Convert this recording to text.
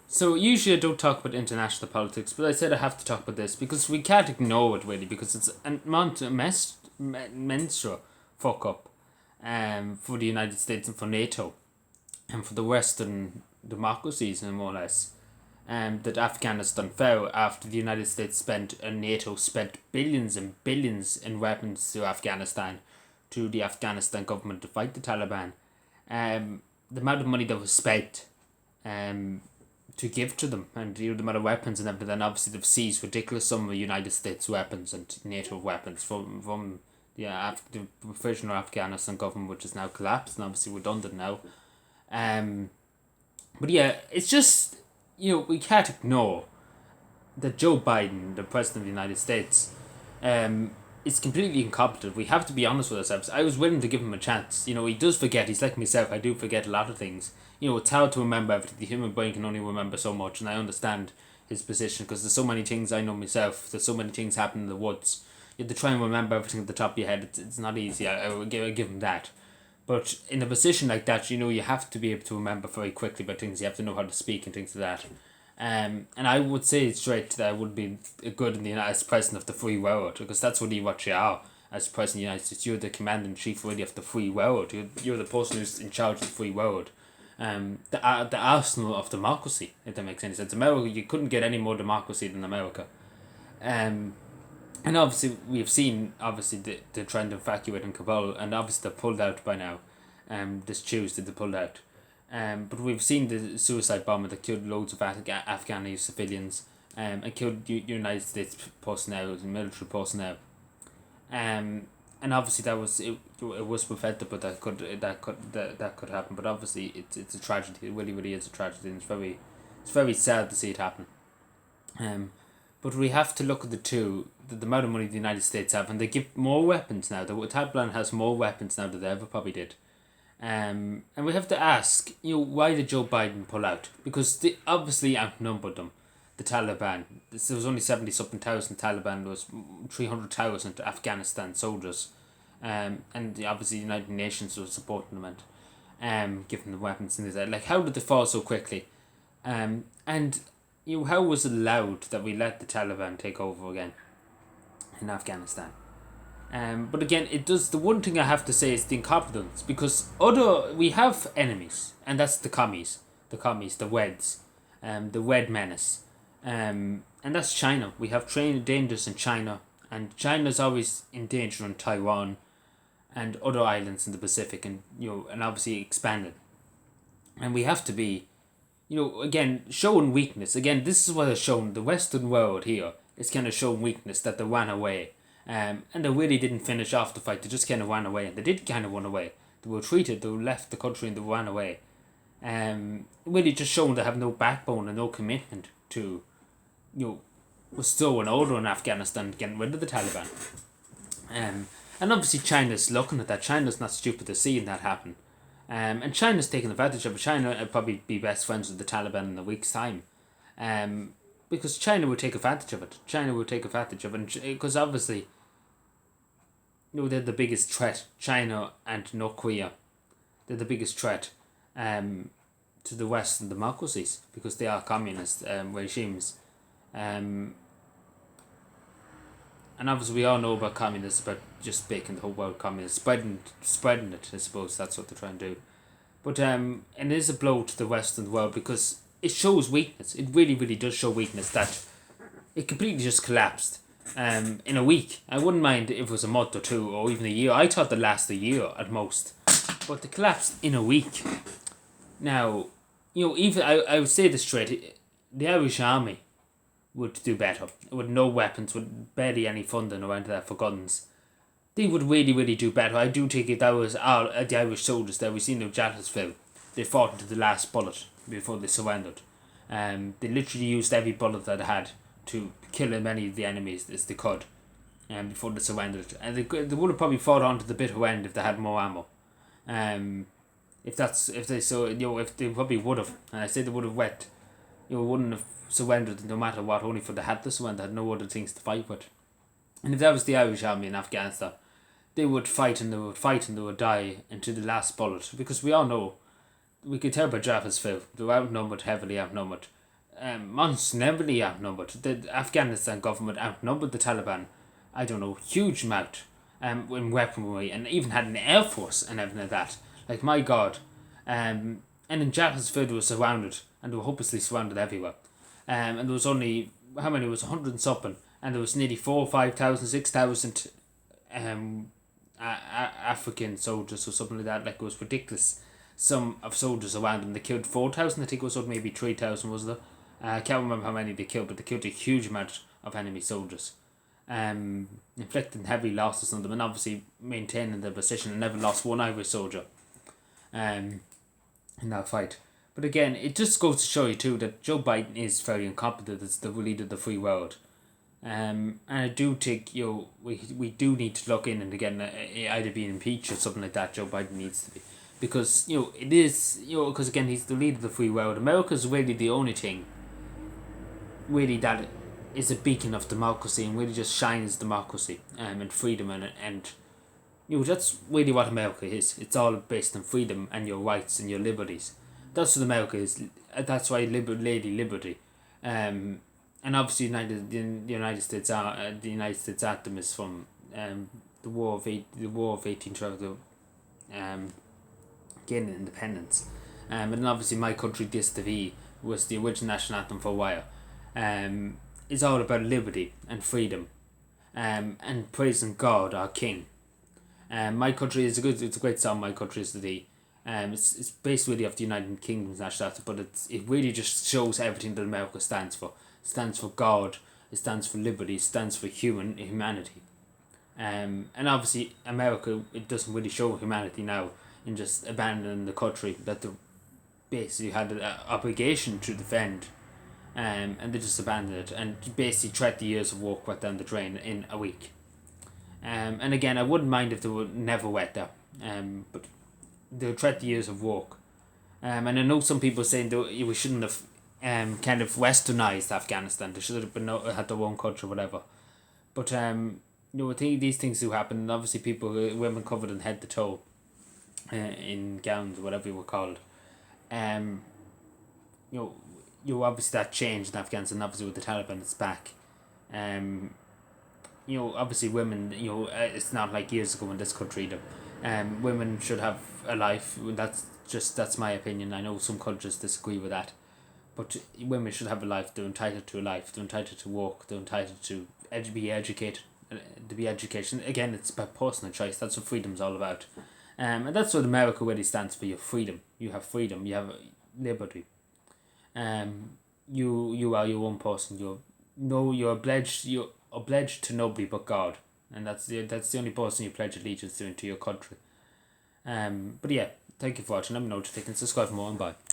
So usually I don't talk about international politics, but I said I have to talk about this because we can't ignore it really because it's a menstrual fuck up for the United States and for NATO and for the Western democracies and more or less that Afghanistan fell after the United States spent and NATO spent billions and billions in weapons to Afghanistan, to the Afghanistan government to fight the Taliban. The amount of money that was spent um, to give to them and the amount of weapons and everything, and obviously they've seized ridiculous sum of United States weapons and NATO weapons from the provisional Afghanistan government, which is now collapsed and obviously redundant now. Um, but yeah, it's just, we can't ignore that Joe Biden, the president of the United States, is completely incompetent. We have to be honest with ourselves. I was willing to give him a chance. He does forget. He's like myself. I do forget a lot of things. It's hard to remember everything. The human brain can only remember so much, and I understand his position because there's so many things I know myself. There's so many things happen in the woods. You have to try and remember everything at the top of your head. It's not easy. I will give him that. But in a position like that, you have to be able to remember very quickly about things. You have to know how to speak and things like that. And I would say straight that I would be good in the as president of the free world because that's really what you are as president of the United States. You're the commander in chief really of the free world. You're the person who's in charge of the free world. The arsenal of democracy, if that makes any sense. America, you couldn't get any more democracy than America. And obviously we've seen the trend of evacuating Kabul, and obviously they pulled out by now. This Tuesday they pulled out. But we've seen the suicide bomber that killed loads of Afghani civilians, and killed United States personnel and military personnel. And obviously it was preventable that could happen. But obviously it's a tragedy. It really really is a tragedy, and it's very sad to see it happen. But we have to look at the amount of money the United States have, and they give more weapons now. The Taliban has more weapons now than they ever probably did. And we have to ask, why did Joe Biden pull out? Because they obviously outnumbered them, the Taliban. There was only 70 something thousand Taliban, there was 300,000 Afghanistan soldiers. And obviously the United Nations was supporting them and giving them weapons and things like that. Like, how did they fall so quickly? And how was it allowed that we let the Taliban take over again in Afghanistan? But again, it does. The one thing I have to say is the incompetence, because we have enemies, and that's the commies, the Weds, the Wed menace, and that's China. We have dangers in China, and China's always in danger on Taiwan, and other islands in the Pacific, and and obviously expanding, and we have to be, again, showing weakness. Again, this is what has shown the Western world here. It's kind of shown weakness that they ran away. And they really didn't finish off the fight. They just kind of ran away. And they did kind of run away. They were treated. They left the country and they ran away. Really just showing they have no backbone and no commitment to, restoring order in Afghanistan, getting rid of the Taliban. And obviously China's looking at that. China's not stupid to seeing that happen. And China's taking advantage of it. China would probably be best friends with the Taliban in a week's time. Because China would take advantage of it. Because obviously, they're the biggest threat. China and North Korea, they're the biggest threat to the Western democracies because they are communist regimes. And obviously we all know about communists, about just making the whole world communist, spreading it, I suppose that's what they're trying to do. But and it is a blow to the Western world because it shows weakness. It really, really does show weakness that it completely just collapsed in a week. I wouldn't mind if it was a month or two or even a year. I thought it'd last a year at most. But it collapsed in a week. Now, even I would say this straight, the Irish Army would do better. With no weapons, with barely any funding around that for guns. They would really, really do better. I do think if that was the Irish soldiers that we seen in Chancellorsville, they fought to the last bullet before they surrendered. They literally used every bullet that they had to kill as many of the enemies as they could before they surrendered. And they would have probably fought on to the bitter end if they had more ammo. If they probably would have, and I say they would have wouldn't have surrendered no matter what, only for they had to surrender, had no other things to fight with. And if that was the Irish Army in Afghanistan, they would fight and they would fight and they would die into the last bullet, because we all know we could tell by Jaffa's food. They were outnumbered, heavily outnumbered. Months heavily outnumbered. The Afghanistan government outnumbered the Taliban, I don't know, huge amount in weaponry, and even had an air force and everything like that. Like, my God. And in Jaffa's food was surrounded, and they were hopelessly surrounded everywhere. And there was only, how many? It was 100 and something, and there was nearly 4, 5,000, 6,000 African soldiers or something like that. Like, it was ridiculous. Some of soldiers around them. They killed 4,000, I think it was, or maybe 3,000, was there? I can't remember how many they killed, but they killed a huge amount of enemy soldiers. Inflicting heavy losses on them, and obviously maintaining their position, and never lost one Irish soldier in that fight. But again, it just goes to show you too that Joe Biden is very incompetent as the leader of the free world. And I do think we do need to look in and again either being impeached or something like that. Joe Biden needs to be, because it is because again he's the leader of the free world. America's really the only thing really that is a beacon of democracy and really just shines democracy and freedom and that's really what America is. It's all based on freedom and your rights and your liberties. That's what America is. That's why Lady Liberty. And obviously the United States anthem is from the War of 1812 gaining independence. And then obviously My Country This the V was the original national anthem for a while. It's all about liberty and freedom, and praising God our King. My Country is it's a great song. My Country is the D. It's based really off the United Kingdom's national anthem, but it really just shows everything that America stands for. It stands for God. It stands for liberty. It stands for humanity. And obviously America, it doesn't really show humanity now in just abandoning the country that they basically had an obligation to defend. And they just abandoned it and basically tried the years of work right down the drain in a week. And again, I wouldn't mind if they were never wet there. But they tried the years of work. And I know some people saying that we shouldn't have kind of westernized Afghanistan. They should have been had their own culture, whatever. But I think these things do happen. And obviously, women covered in head to toe, in gowns or whatever you were called. Obviously that changed in Afghanistan. Obviously with the Taliban, it's back. Obviously women. It's not like years ago in this country. Women should have a life. That's my opinion. I know some countries disagree with that, but women should have a life. They're entitled to a life. They're entitled to work. They're entitled to be educated. To be education again, it's about personal choice. That's what freedom's all about. And that's what America really stands for. Your freedom. You have freedom. You have liberty. You are your own person. You're obliged to nobody but God, and that's the only person you pledge allegiance to your country. But yeah, thank you for watching. Let me know if you can subscribe for more, and bye.